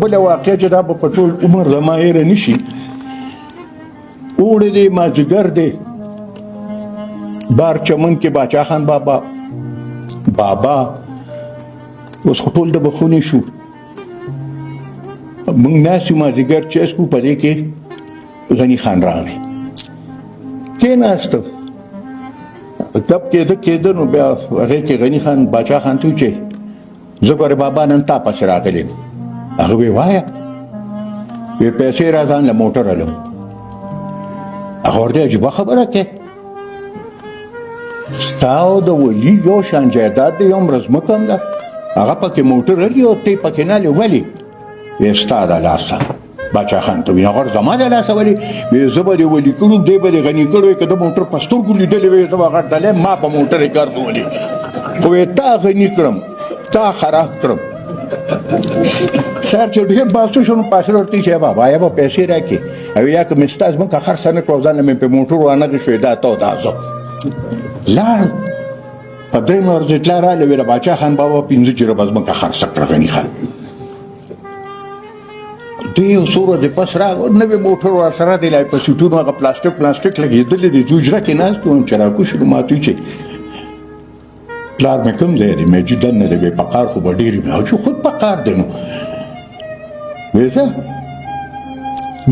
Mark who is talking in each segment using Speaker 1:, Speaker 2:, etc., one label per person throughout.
Speaker 1: بله واقع چې دا به په ټول عمر زما هېره نه شي. اوړی دی مازدیګر دی بار چمن کې باچا خان بابا اوس خو ټول د بخونې شو. موږ ناست یو مازدیګر چسکو په دې کې غني خان راغی کېناسته تب کېده نو بیا هغې کې غني خان باچا خان ته چې زه ګورې بابا نن تا پسې راغلی یم. هغه وی وایه وی پیسې را ځان له موټر هلم. هغه ورته عجیبه خبره کې ستا او د ولي یو شان جایداد دی یو مره ځمکه هم ده هغه پکې موټر هلي او تی پکې نه هلې ولې وی ستا د لاسه باچا خان ته وي هغه زما د لاسه ولې وی زه به دې ولي کړو دی به دې غني کړو که د موټر په سترګو لیدلې وی زه به هغه ډلې ما په موټر یې ګرځولې خو وی تا غني کړم تا خراب کړم. خیر چې ډېر باسو شو نو پاسې ورته چې بابا یا به پیسې راکړې او یا که مې ستا ځمکه خرڅه نه کړو ځان مې په موټر وانغې شوې دا ته دا زه لاړ په درېیمه ورځ اطلاع راغله ویله باچا خان بابا 15 جره به ځمکه خرڅه کړه غني خان. دوی یو څو ورځې پس راغلو نوی موټر ورسره دی لای په سیټونو هغه پلاسټیک لګېدلې دی زه حجره کې ناست وم چې راکوشو نو ما ته وایي چې پلار مې کوم ځای دی مې چې دننه دی وایي پقار خو به ډېر وي چې خود پقار دی نو وایي ځه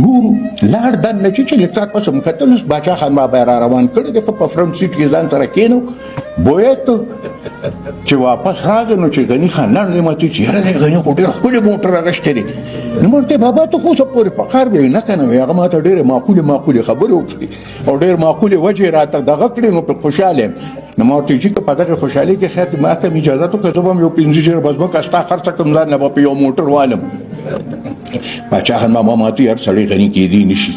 Speaker 1: ګورو لاړ دننه چې لږ ساعت پس مو کتل اوس باچا خان بابا یې را روان کړی دی ښه په فرنټ سیټ کې ځان سره کېنو بویت چې واپس راغی نو چې غني خان لاړ دی ما ته چې یاره دی غني خو ډېر ښکلی موټر اخیستی دی نو ما ورته بابا ته خو اوسه پورې پقار به وي نه که نه وي هغه ما ته ډېرې معقولې خبرې وکړي او ډېر معقولې وجې یې راته دغه کړې نو پرې خوشحاله یم. نو ما ورته چې که په دغې خوشحالۍ کې خیر ما ته مې اجازت وکړه زه به هم یو 15 جره به ځمکه ستا خرڅه کړم ځان له به په یو موټر والم. باچا خان بابا ما ته هر سړی غني کېدی نه شي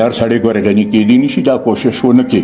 Speaker 1: هر سړی ګوره غني کېدی نه شي دا کوشش ونه کړي